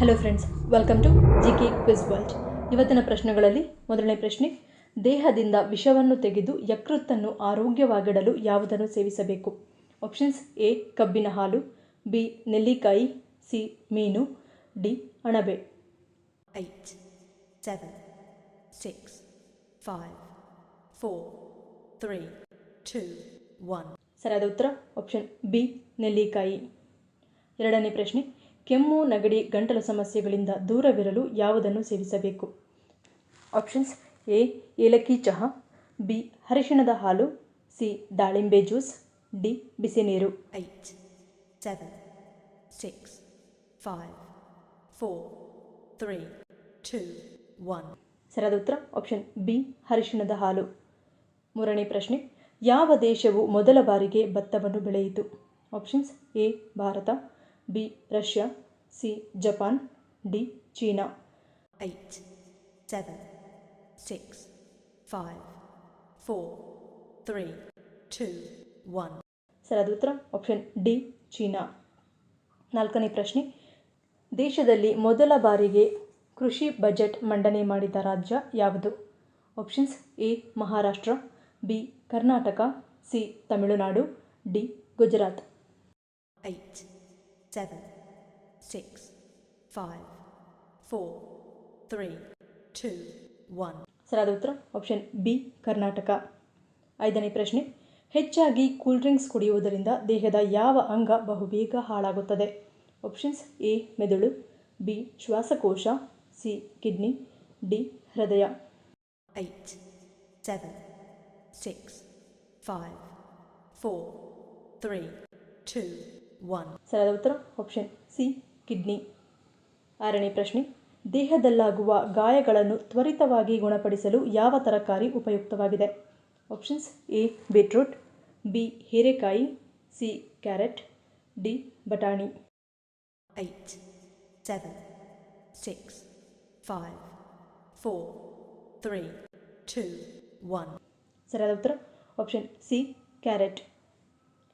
Hello friends, welcome to GK quiz world. ಇವತ್ತಿನ ಪ್ರಶ್ನೆಗಳಲ್ಲಿ ಮೊದಲನೇ ಪ್ರಶ್ನೆ, ದೇಹದಿಂದ ವಿಷವನ್ನು ತೆಗೆದು ಯಕೃತ್ತನ್ನು ಆರೋಗ್ಯವಾಗಿಡಲು ಯಾವುದನ್ನು ಸೇವಿಸಬೇಕು? ಆಪ್ಷನ್ಸ್: ಎ ಕಬ್ಬಿನ ಹಾಲು, ಬಿ ನೆಲ್ಲಿಕಾಯಿ, ಸಿ ಮೀನು, ಡಿ ಅಣಬೆ. 8, 7, 6, 5, 4, 3, 2, 1. ಸರಿಯಾದ ಉತ್ತರ ಆಪ್ಷನ್ ಬಿ ನೆಲ್ಲಿಕಾಯಿ. ಎರಡನೇ ಪ್ರಶ್ನೆ, ಕೆಮ್ಮು, ನೆಗಡಿ, ಗಂಟಲು ಸಮಸ್ಯೆಗಳಿಂದ ದೂರವಿರಲು ಯಾವುದನ್ನು ಸೇವಿಸಬೇಕು? ಆಪ್ಷನ್ಸ್: ಎ ಏಲಕ್ಕಿ ಚಹಾ, ಬಿ ಅರಿಶಿಣದ ಹಾಲು, ಸಿ ದಾಳಿಂಬೆ ಜ್ಯೂಸ್, ಡಿ ಬಿಸಿ ನೀರು. 8, 7, 6, 5, 4, 3, 2, 1. ಸರಿಯಾದ ಉತ್ತರ ಆಪ್ಷನ್ ಬಿ ಅರಿಶಿಣದ ಹಾಲು. ಮೂರನೇ ಪ್ರಶ್ನೆ, ಯಾವ ದೇಶವು ಮೊದಲ ಬಾರಿಗೆ ಭತ್ತವನ್ನು ಬೆಳೆಯಿತು? Options: A Bharat, B Russia, C Japan, D China. 8, 7, 6, 5, 4, 3, 2, 1. ಸರಿಯಾದ ಉತ್ತರ ಆಪ್ಷನ್ ಡಿ ಚೀನಾ. ನಾಲ್ಕನೇ ಪ್ರಶ್ನೆ, ದೇಶದಲ್ಲಿ ಮೊದಲ ಬಾರಿಗೆ ಕೃಷಿ ಬಜೆಟ್ ಮಂಡನೆ ಮಾಡಿದ ರಾಜ್ಯ ಯಾವುದು? Options: A Maharashtra, B Karnataka, C Tamil Nadu, D Gujarat. 8, 7, 6, 5, 4, 3, 2, 1. ಸರಿಯಾದ ಉತ್ತರ ಆಪ್ಷನ್ ಬಿ ಕರ್ನಾಟಕ. ಐದನೇ ಪ್ರಶ್ನೆ, ಹೆಚ್ಚಾಗಿ ಕೂಲ್ ಡ್ರಿಂಕ್ಸ್ ಕುಡಿಯುವುದರಿಂದ ದೇಹದ ಯಾವ ಅಂಗ ಬಹುಬೇಗ ಹಾಳಾಗುತ್ತದೆ? ಆಪ್ಷನ್ಸ್: ಎ ಮೆದುಳು, ಬಿ ಶ್ವಾಸಕೋಶ, ಸಿ ಕಿಡ್ನಿ, ಡಿ ಹೃದಯ. 8, 7, 6, 5, 4, 3, 2, 1. ಸರಿಯಾದ ಉತ್ತರ ಆಪ್ಷನ್ ಸಿ ಕಿಡ್ನಿ. ಆರನೇ ಪ್ರಶ್ನೆ, ದೇಹದಲ್ಲಾಗುವ ಗಾಯಗಳನ್ನು ತ್ವರಿತವಾಗಿ ಗುಣಪಡಿಸಲು ಯಾವ ತರಕಾರಿ ಉಪಯುಕ್ತವಾಗಿದೆ? ಆಪ್ಷನ್ಸ್: ಎ ಬೀಟ್ರೂಟ್, ಬಿ ಹೀರೆಕಾಯಿ, ಸಿ ಕ್ಯಾರೆಟ್, ಡಿ ಬಟಾಣಿ. 8, 7, 6, 5, 4, 3, 2, 1. ಸರಿಯಾದ ಉತ್ತರ ಆಪ್ಷನ್ ಸಿ ಕ್ಯಾರೆಟ್.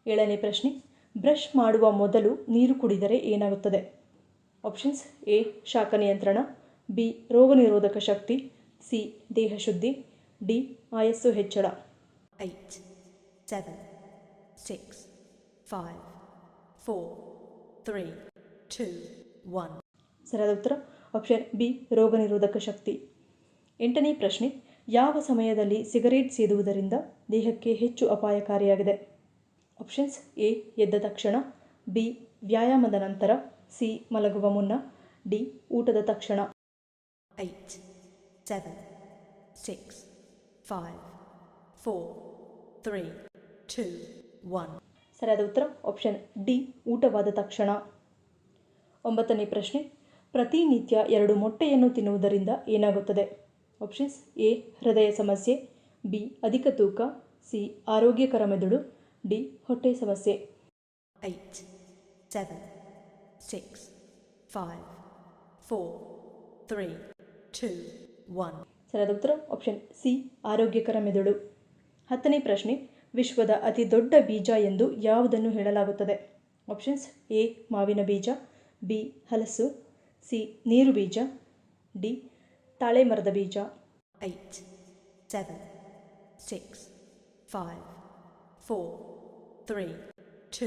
ಏಳನೇ ಪ್ರಶ್ನೆ, ಬ್ರಷ್ ಮಾಡುವ ಮೊದಲು ನೀರು ಕುಡಿದರೆ ಏನಾಗುತ್ತದೆ? ಆಪ್ಷನ್ಸ್: ಎ ಶಾಖ ನಿಯಂತ್ರಣ, ಬಿ ರೋಗ ನಿರೋಧಕ ಶಕ್ತಿ, ಸಿ ದೇಹ ಶುದ್ಧಿ, ಡಿ ಆಯಸ್ಸು ಹೆಚ್ಚಳ. 8, 7, 6, 5, 4, 3, 2, 1. ಸರಿಯಾದ ಉತ್ತರ ಆಪ್ಷನ್ ಬಿ ರೋಗ ನಿರೋಧಕ ಶಕ್ತಿ. ಎಂಟನೇ ಪ್ರಶ್ನೆ, ಯಾವ ಸಮಯದಲ್ಲಿ ಸಿಗರೇಟ್ ಸೇದುವುದರಿಂದ ದೇಹಕ್ಕೆ ಹೆಚ್ಚು ಅಪಾಯಕಾರಿಯಾಗಿದೆ? ಆಪ್ಷನ್ಸ್: ಎ ಎದ್ದ ತಕ್ಷಣ, ಬಿ ವ್ಯಾಯಾಮದ ನಂತರ, ಸಿ ಮಲಗುವ ಮುನ್ನ, ಡಿ ಊಟದ ತಕ್ಷಣ. 8, 7, 6, 5, 4, 3, 2, 1. ಸರಿಯಾದ ಉತ್ತರ ಆಪ್ಷನ್ ಡಿ ಊಟವಾದ ತಕ್ಷಣ. ಒಂಬತ್ತನೇ ಪ್ರಶ್ನೆ, ಪ್ರತಿನಿತ್ಯ 2 ಮೊಟ್ಟೆಯನ್ನು ತಿನ್ನುವುದರಿಂದ ಏನಾಗುತ್ತದೆ? ಆಪ್ಷನ್ಸ್: ಎ ಹೃದಯ ಸಮಸ್ಯೆ, ಬಿ ಅಧಿಕ ತೂಕ, ಸಿ ಆರೋಗ್ಯಕರ ಮೆದುಳು, ಡಿ ಹೊಟ್ಟೆ ಸಮಸ್ಯೆ. 8, 7, 6, 5, 4, 3, 2, 1. ಸರಿಯಾದ ಉತ್ತರ ಆಪ್ಷನ್ ಸಿ ಆರೋಗ್ಯಕರ ಮೆದುಳು. ಹತ್ತನೇ ಪ್ರಶ್ನೆ, ವಿಶ್ವದ ಅತಿ ದೊಡ್ಡ ಬೀಜ ಎಂದು ಯಾವುದನ್ನು ಹೇಳಲಾಗುತ್ತದೆ? ಆಪ್ಷನ್ಸ್: ಎ ಮಾವಿನ ಬೀಜ, ಬಿ ಹಲಸು, ಸಿ ನೀರು ಬೀಜ, ಡಿ ತಾಳೆ ಮರದ ಬೀಜ. 8, 7, 6, 5, 4, 3, 2,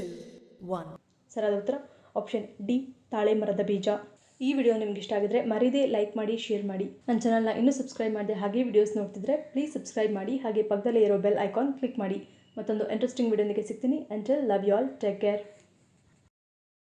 1. ಸರಿಯಾದ ಉತ್ತರ ಆಪ್ಷನ್ ಡಿ ತಾಳೆ ಮರದ ಬೀಜ. ಈ ವಿಡಿಯೋ ನಿಮ್ಗೆ ಇಷ್ಟ ಆಗಿದ್ರೆ ಮರೀದೇ ಲೈಕ್ ಮಾಡಿ, ಶೇರ್ ಮಾಡಿ. ನನ್ನ ಚಾನಲ್ನ ಇನ್ನೂ ಸಬ್ಸ್ಕ್ರೈಬ್ ಮಾಡಿದೆ ಹಾಗೆ ವಿಡಿಯೋಸ್ ನೋಡ್ತಿದ್ರೆ ಪ್ಲೀಸ್ ಸಬ್ಸ್ಕ್ರೈಬ್ ಮಾಡಿ, ಹಾಗೆ ಪಕ್ಕದಲ್ಲೇ ಇರೋ ಬೆಲ್ ಐಕಾನ್ ಕ್ಲಿಕ್ ಮಾಡಿ. ಮತ್ತೊಂದು ಇಂಟ್ರೆಸ್ಟಿಂಗ್ ವಿಡಿಯೋನಿಗೆ ಸಿಗ್ತೀನಿ. Until love you all, take care.